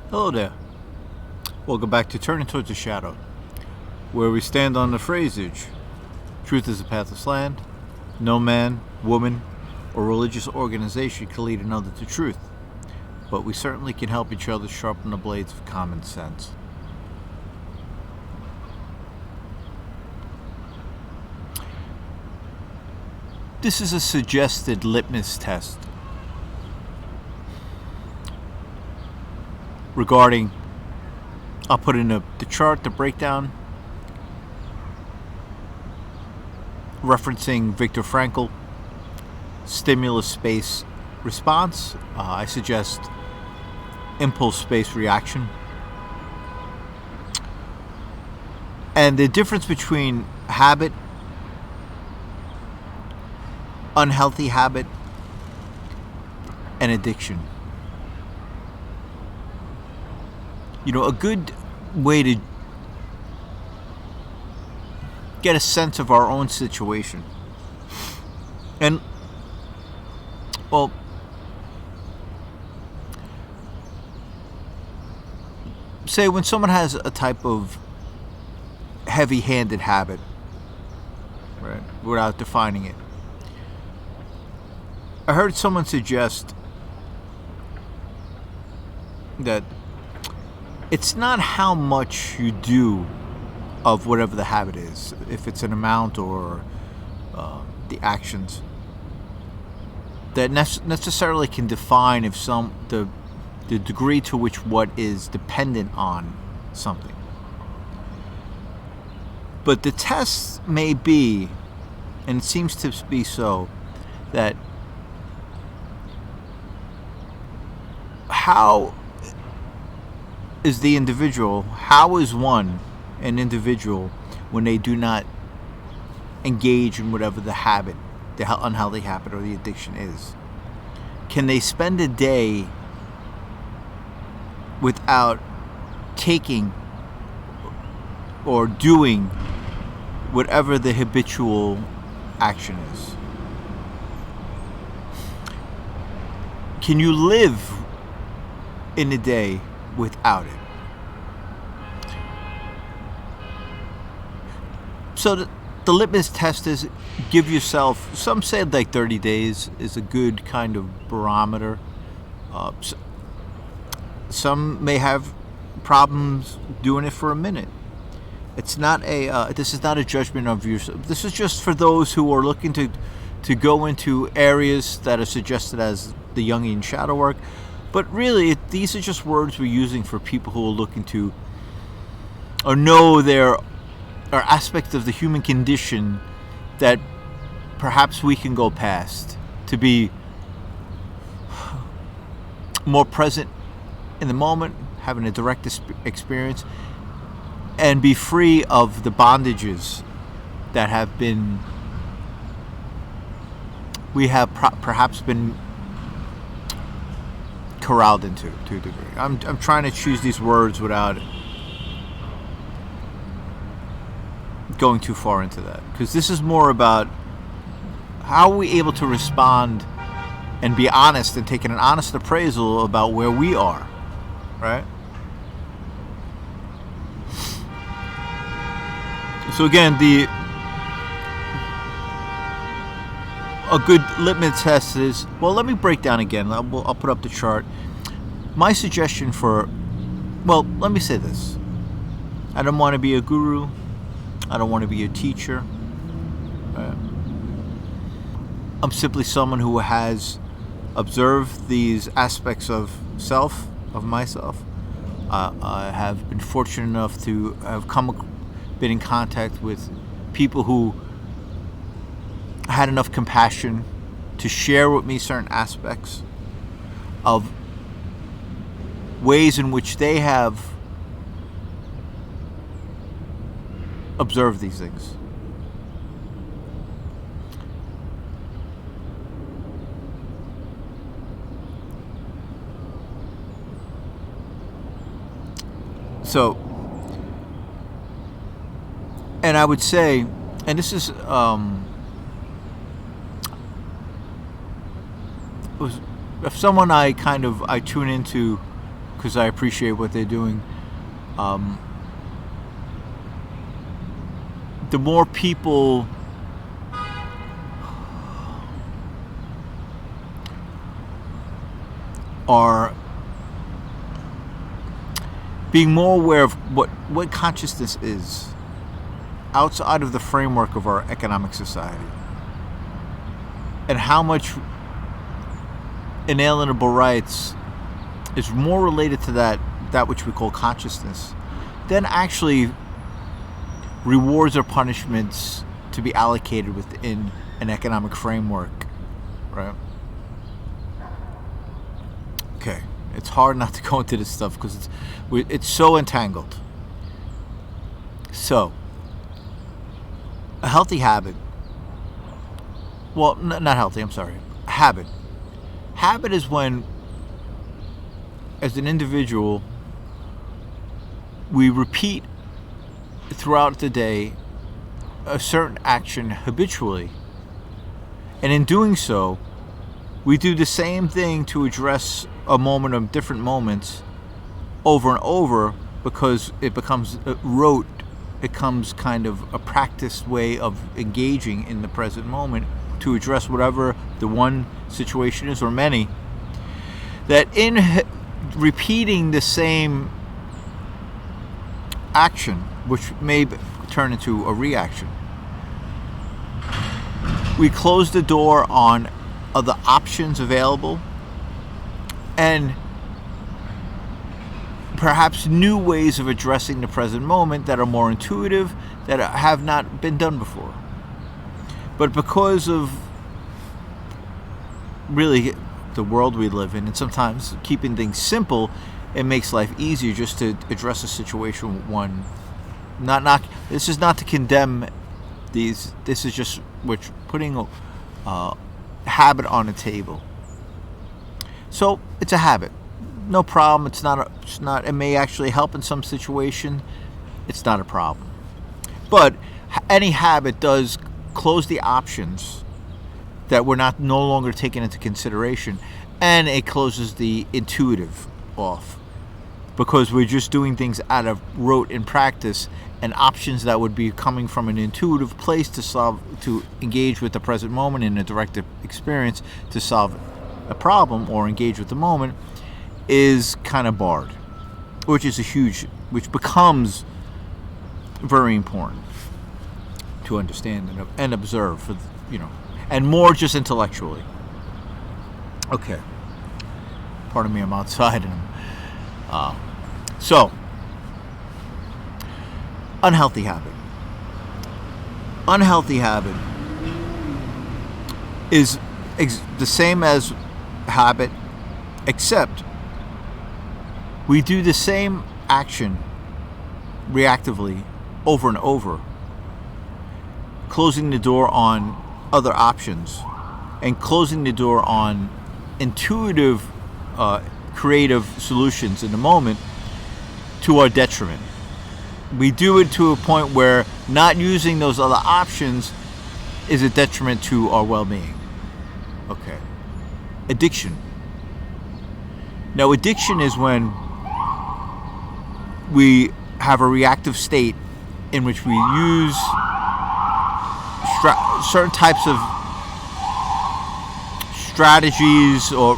Hello there. Welcome back to Turning Towards the Shadow, where we stand on the phrasage, truth is a pathless land, no man, woman, or religious organization can lead another to truth, but we certainly can help each other sharpen the blades of common sense. This is a suggested litmus test regarding, I'll put in the chart, the breakdown, referencing Viktor Frankl, stimulus-space response. I suggest impulse-space reaction. And the difference between habit, unhealthy habit, and addiction. You know, a good way to get a sense of our own situation. And, well, say when someone has a type of heavy-handed habit, right, without defining it. I heard someone suggest that it's not how much you do of whatever the habit is, if it's an amount or the actions, that necessarily can define if the degree to which what is dependent on something. But the test may be, and it seems to be so, that how is the individual, how is one an individual when they do not engage in whatever the habit, the unhealthy habit or the addiction is? Can they spend a day without taking or doing whatever the habitual action is? Can you live in a day without it? So the litmus test is, give yourself, some say like 30 days is a good kind of barometer. Some may have problems doing it for a minute. It's not this is not a judgment of yourself. This is just for those who are looking to go into areas that are suggested as the Jungian shadow work. But really, these are just words we're using for people who are looking to, or know there are aspects of the human condition that perhaps we can go past, to be more present in the moment, having a direct experience, and be free of the bondages that have been, we have perhaps been corralled into to a degree. I'm trying to choose these words without going too far into that, because this is more about how are we able to respond and be honest and taking an honest appraisal about where we are, right? So again, a good litmus test is, well, let me break down again. I'll put up the chart. My suggestion for, well, let me say this. I don't want to be a guru. I don't want to be a teacher. I'm simply someone who has observed these aspects of self, of myself. I have been fortunate enough to have been in contact with people who had enough compassion to share with me certain aspects of ways in which they have observed these things. So, and I would say, and this is if someone I tune into because I appreciate what they're doing. The more people are being more aware of what consciousness is outside of the framework of our economic society, and how much inalienable rights is more related to that which we call consciousness than actually rewards or punishments to be allocated within an economic framework, right? Okay, it's hard not to go into this stuff because it's so entangled. So, a healthy habit, well, not healthy, I'm sorry, habit. Habit is when, as an individual, we repeat throughout the day a certain action habitually. And in doing so, we do the same thing to address a moment of different moments over and over, because it becomes rote. It becomes kind of a practiced way of engaging in the present moment to address whatever the one situation is, or many. That in repeating the same action, which may turn into a reaction, we close the door on other options available, and perhaps new ways of addressing the present moment that are more intuitive, that have not been done before. But because of really the world we live in, and sometimes keeping things simple, it makes life easier just to address a situation one. This is not to condemn these. This is just putting a habit on the table. So it's a habit, no problem. It's not. It may actually help in some situation. It's not a problem. But any habit does close the options that we're no longer taking into consideration, and it closes the intuitive off, because we're just doing things out of rote in practice, and options that would be coming from an intuitive place to engage with the present moment in a direct experience to solve a problem or engage with the moment is kind of barred, which becomes very important to understand and observe, and more just intellectually. Okay, pardon me, I'm outside, and so unhealthy habit. Unhealthy habit is the same as habit, except we do the same action reactively over and over, closing the door on other options and closing the door on intuitive, creative solutions in the moment, to our detriment. We do it to a point where not using those other options is a detriment to our well-being. Okay. Addiction. Now, addiction is when we have a reactive state in which we use certain types of strategies or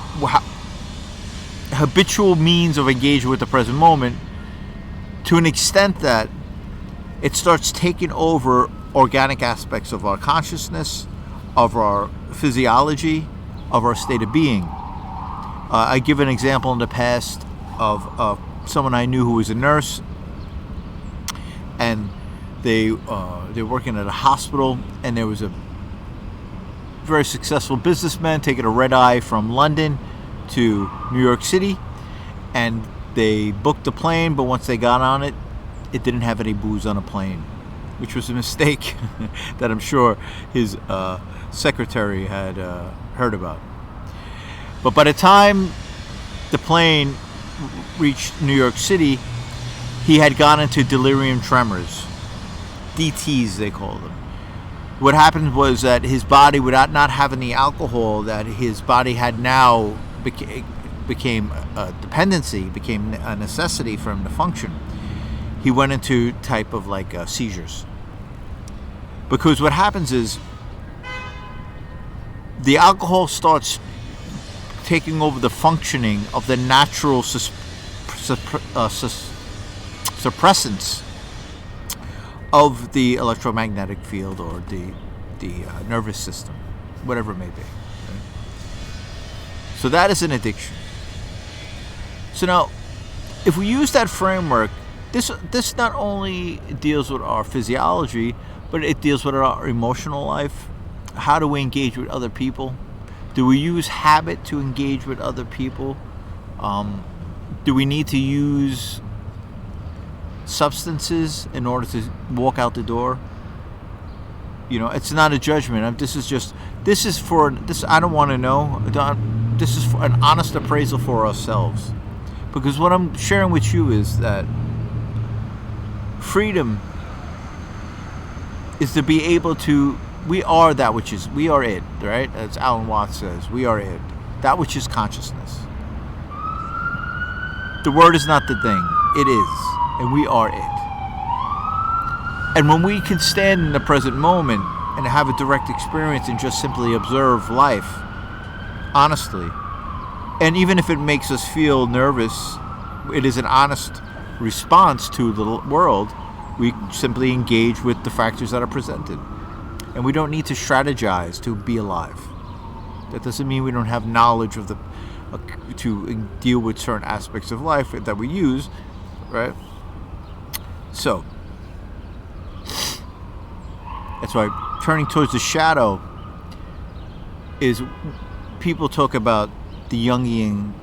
habitual means of engaging with the present moment, to an extent that it starts taking over organic aspects of our consciousness, of our physiology, of our state of being. I give an example in the past of someone I knew who was a nurse, and they're working at a hospital, and there was a very successful businessman taking a red eye from London to New York City, and they booked a plane, but once they got on it, it didn't have any booze on a plane, which was a mistake that I'm sure his secretary had heard about. But by the time the plane reached New York City, he had gone into delirium tremors, DTs they call them. What happened was that his body, without not having the alcohol that his body had now became a dependency, became a necessity for him to function, he went into type of like seizures. Because what happens is the alcohol starts taking over the functioning of the natural suppressants of the electromagnetic field or the nervous system, whatever it may be. Right? So that is an addiction. So now, if we use that framework, this not only deals with our physiology, but it deals with our emotional life. How do we engage with other people? Do we use habit to engage with other people? Do we need to use substances in order to walk out the door? It's not a judgment. This is for this. I don't want to know. This is for an honest appraisal for ourselves. Because what I'm sharing with you is that freedom is to be able to, we are that which is, we are it, right? As Alan Watts says, we are it. That which is consciousness. The word is not the thing. It is. And we are it. And when we can stand in the present moment and have a direct experience and just simply observe life, honestly, and even if it makes us feel nervous, it is an honest response to the world. We simply engage with the factors that are presented. And we don't need to strategize to be alive. That doesn't mean we don't have knowledge of to deal with certain aspects of life that we use, right? So, that's why turning towards the shadow is, people talk about the Jungian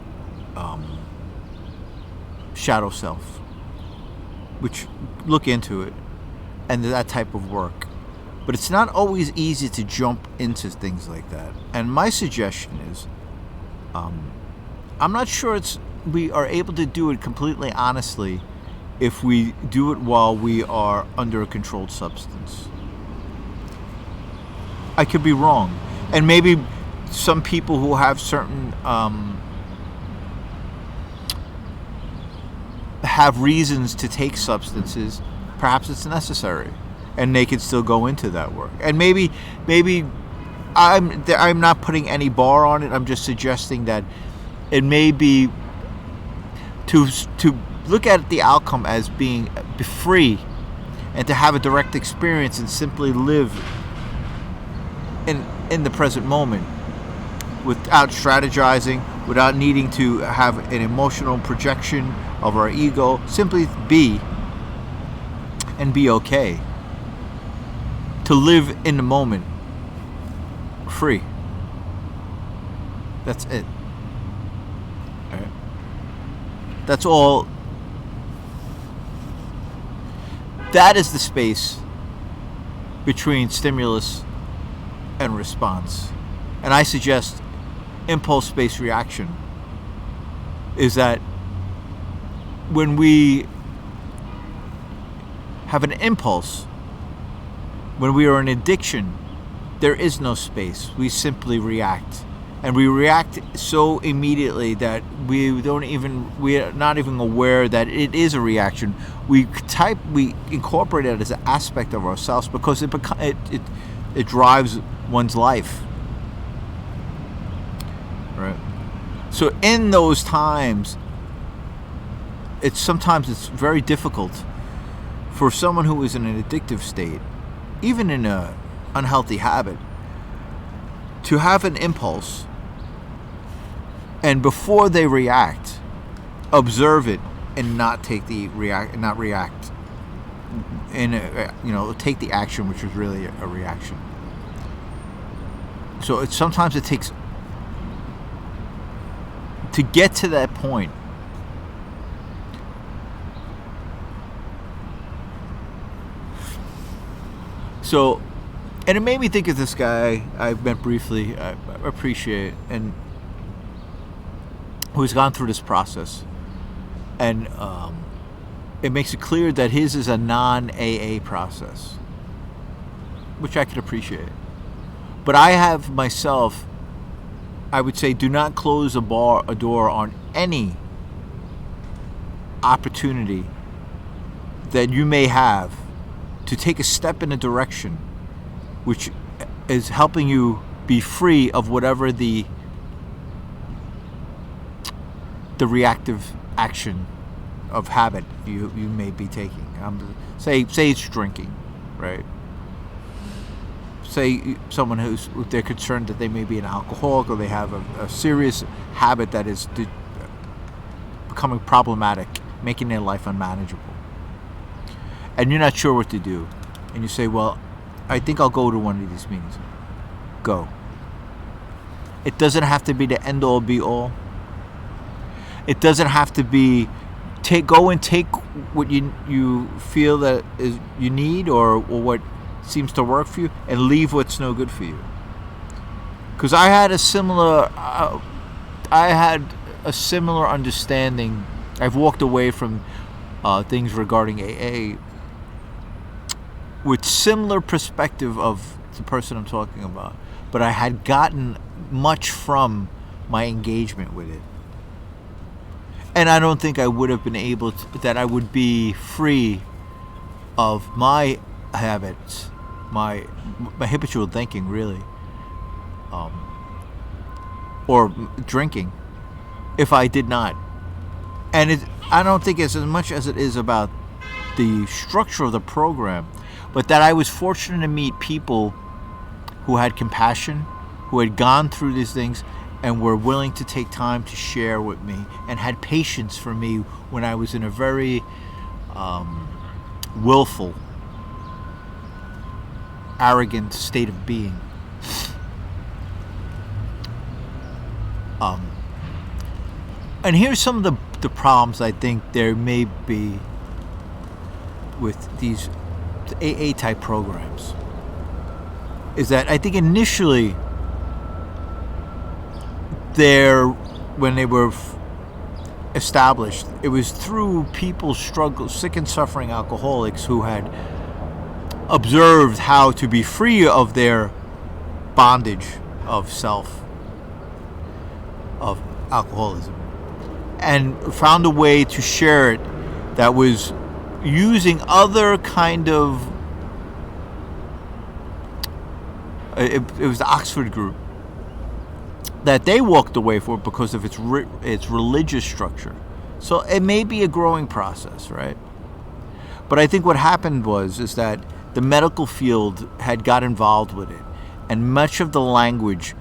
shadow self, which look into it and that type of work. But it's not always easy to jump into things like that. And my suggestion is, I'm not sure we are able to do it completely honestly if we do it while we are under a controlled substance. I could be wrong. And maybe some people who have certain have reasons to take substances, perhaps it's necessary, and they can still go into that work. And maybe I'm not putting any bar on it. I'm just suggesting that it may be to look at the outcome as being free, and to have a direct experience and simply live in the present moment without strategizing, without needing to have an emotional projection of our ego. Simply be, and be okay. To live in the moment, free. That's it. All right. That's all. That is the space between stimulus and response. And I suggest impulse-based reaction is that when we have an impulse, when we are in addiction, there is no space. We simply react. And we react so immediately that we are not even aware that it is a reaction. We incorporate it as an aspect of ourselves because it drives one's life. Right? So in those times, sometimes it's very difficult for someone who is in an addictive state, even in an unhealthy habit, to have an impulse, and before they react, observe it and not take not react, and take the action, which is really a reaction. So sometimes it takes to get to that point. So, and it made me think of this guy I met briefly, I appreciate, and who's gone through this process. And it makes it clear that his is a non-AA process, which I can appreciate. But I have myself I would say do not close a door on any opportunity that you may have to take a step in a direction which is helping you be free of whatever the reactive action of habit you may be taking. Say it's drinking, right? Say someone they're concerned that they may be an alcoholic, or they have a serious habit that is becoming problematic, making their life unmanageable, and you're not sure what to do, and you say, well, I think I'll go to one of these meetings. Go. It doesn't have to be the end all be all. It doesn't have to be go and take what you feel that is you need, or what seems to work for you, and leave what's no good for you. Because I had a similar understanding. I've walked away from things regarding AA with similar perspective of the person I'm talking about, but I had gotten much from my engagement with it. And I don't think I would have been able to, that I would be free of my habits, my habitual thinking, really, or drinking, if I did not. And I don't think it's as much as it is about the structure of the program, but that I was fortunate to meet people who had compassion, who had gone through these things, and were willing to take time to share with me, and had patience for me when I was in a very willful, arrogant state of being. And here's some of the problems I think there may be with these AA type programs. Is that I think initially when they were established, it was through people's struggles, sick and suffering alcoholics who had observed how to be free of their bondage of self, of alcoholism, and found a way to share it that was using other kind of it was the Oxford group that they walked away for because of its religious structure. So it may be a growing process, right? But I think what happened is that the medical field had got involved with it, and much of the language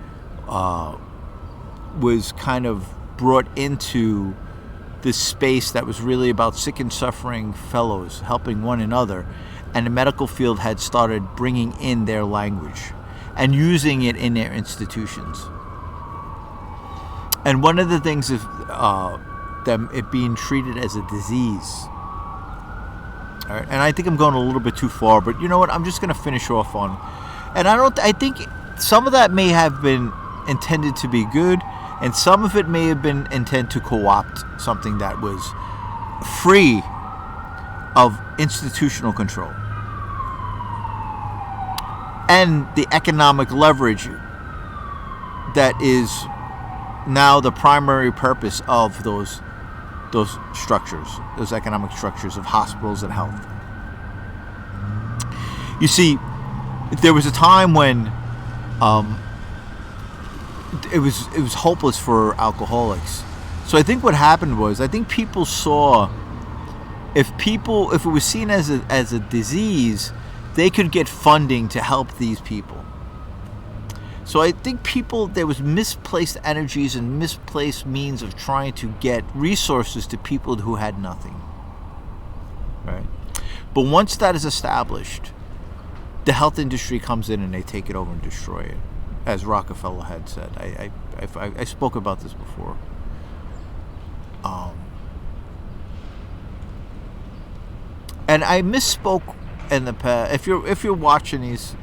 was kind of brought into this space that was really about sick and suffering fellows helping one another, and the medical field had started bringing in their language and using it in their institutions. And one of the things is them it being treated as a disease. All right, and I think I'm going a little bit too far, but you know what? I'm just going to finish off on. And I think some of that may have been intended to be good, and some of it may have been intended to co-opt something that was free of institutional control and the economic leverage that is now the primary purpose of those structures, those economic structures of hospitals and health. You see, there was a time when it was hopeless for alcoholics. So I think what happened was, I think people saw if it was seen as a disease, they could get funding to help these people. So I think there was misplaced energies and misplaced means of trying to get resources to people who had nothing. Right? But once that is established, the health industry comes in and they take it over and destroy it, as Rockefeller had said. I spoke about this before. And I misspoke in the past. If you're watching these,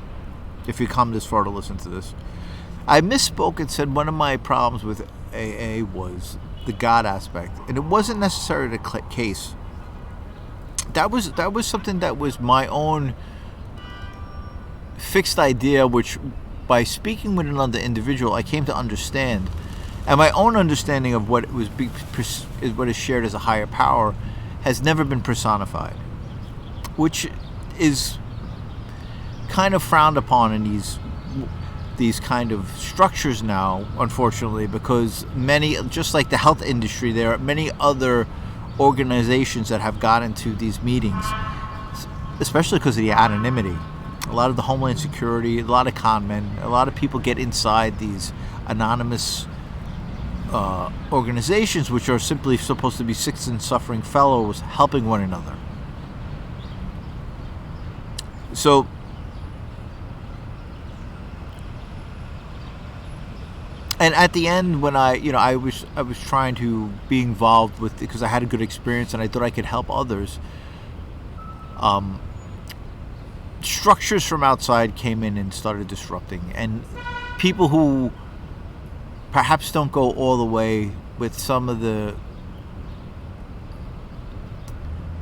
if you come this far to listen to this, I misspoke and said one of my problems with AA was the God aspect, and it wasn't necessarily the case. That was something that was my own fixed idea, which by speaking with another individual, I came to understand, and my own understanding of what what is shared as a higher power has never been personified, which is kind of frowned upon in these kind of structures now, unfortunately, because many, just like the health industry, there are many other organizations that have got into these meetings, especially because of the anonymity. A lot of the Homeland Security, a lot of con men, a lot of people get inside these anonymous organizations, which are simply supposed to be sick and suffering fellows helping one another. So and at the end, when I was trying to be involved with, because I had a good experience and I thought I could help others. Structures from outside came in and started disrupting, and people who perhaps don't go all the way with some of the.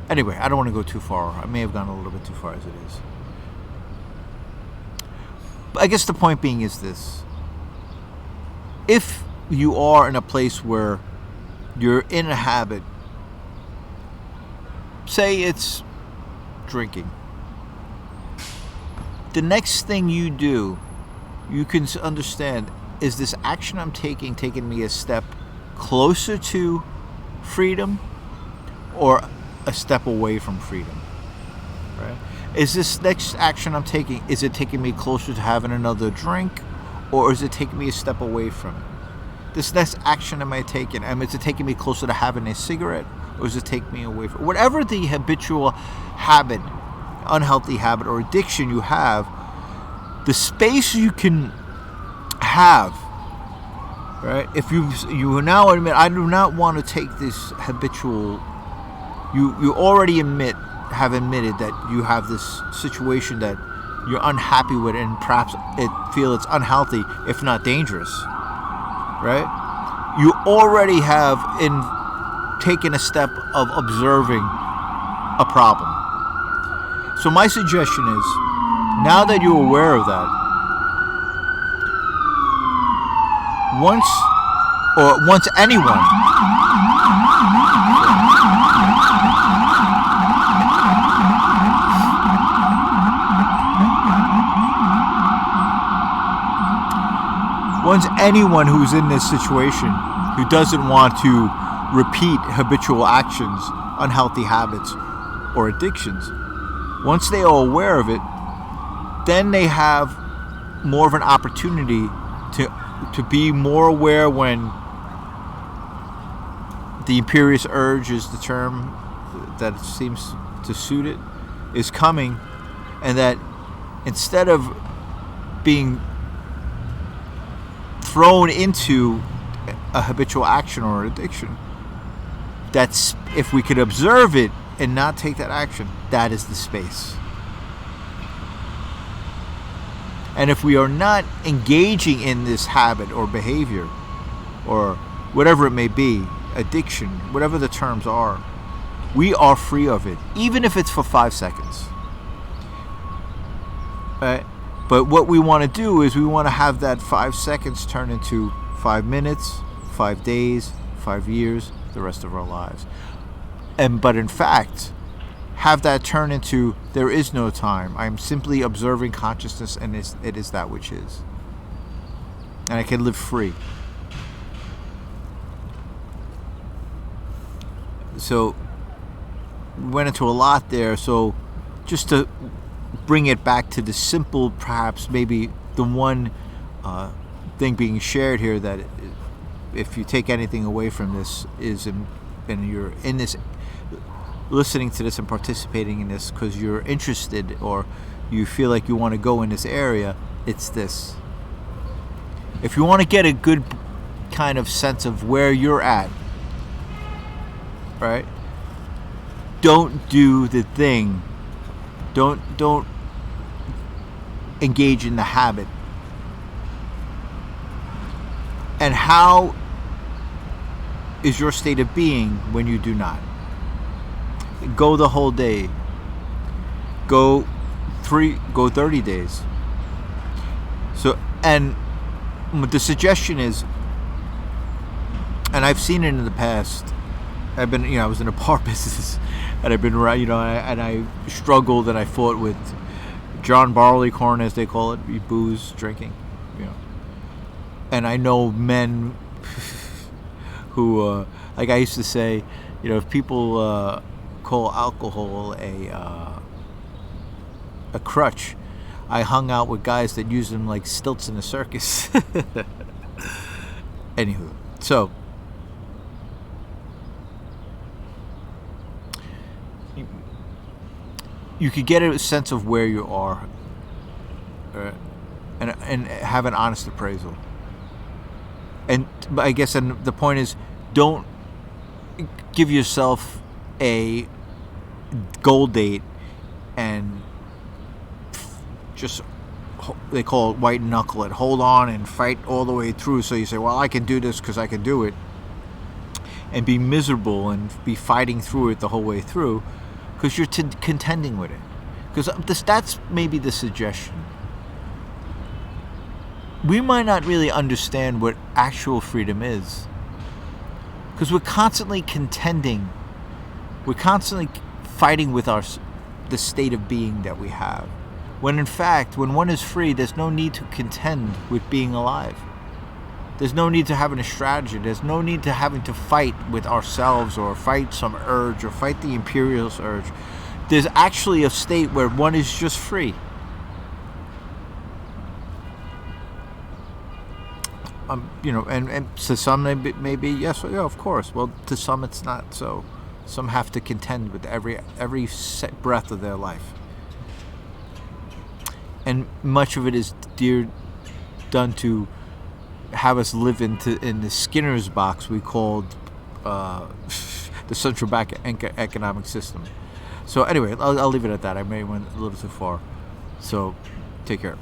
Anyway, I don't want to go too far. I may have gone a little bit too far as it is. But I guess the point being is this. If you are in a place where you're in a habit, say it's drinking, the next thing you do, you can understand, is this action I'm taking me a step closer to freedom or a step away from freedom? Right? Is this next action I'm taking, is it taking me closer to having another drink, or is it taking me a step away from it? This next action am I taking? Is it taking me closer to having a cigarette, or is it taking me away from it? Whatever the habitual habit, unhealthy habit, or addiction you have, the space you can have, right? If you now admit, I do not want to take this habitual. You already have admitted that you have this situation that you're unhappy with, and perhaps feel it's unhealthy, if not dangerous, right? You already have taken a step of observing a problem. So my suggestion is, now that you're aware of that, once anyone who's in this situation, who doesn't want to repeat habitual actions, unhealthy habits, or addictions, once they are aware of it, then they have more of an opportunity to be more aware when the imperious urge is the term that seems to suit it, is coming, and that instead of being thrown into a habitual action or addiction, that's, if we could observe it and not take that action, that is the space. And if we are not engaging in this habit or behavior, or whatever it may be, addiction, whatever the terms are, we are free of it, even if it's for 5 seconds. Right? But what we want to do is we want to have that 5 seconds turn into 5 minutes, 5 days, 5 years, the rest of our lives. But in fact, have that turn into, there is no time. I'm simply observing consciousness, and it is that which is. And I can live free. So, we went into a lot there. So, just to bring it back to the simple, perhaps maybe the one thing being shared here, that if you take anything away from this is, and you're in this, listening to this and participating in this because you're interested, or you feel like you want to go in this area, it's this. If you want to get a good kind of sense of where you're at, right? Don't do the thing. Don't engage in the habit. And how is your state of being when you do not? Go the whole day. Go 30 days. So And the suggestion is, and I've seen it in the past. I've been, I was in a bar business, and I've been around, and I struggled, and I fought with John Barleycorn, as they call it, booze drinking, And I know men who, like I used to say, if people call alcohol a crutch, I hung out with guys that use them like stilts in a circus. Anywho, so you could get a sense of where you are, and have an honest appraisal. And I guess, and the point is, don't give yourself a goal date and just, they call it white knuckle it, hold on and fight all the way through. So you say, well, I can do this because I can do it, and be miserable and be fighting through it the whole way through because you're contending with it. Because that's maybe the suggestion. We might not really understand what actual freedom is because we're constantly contending. We're constantly fighting with the state of being that we have. When in fact, when one is free, there's no need to contend with being alive. There's no need to having a strategy. There's no need to having to fight with ourselves or fight some urge or fight the imperialist urge. There's actually a state where one is just free. And to some maybe yes, yeah, of course. Well, to some it's not so. Some have to contend with every set breath of their life. And much of it is done to have us live in the Skinner's box we called the central bank economic system. So anyway, I'll leave it at that. I may went a little too far. So take care.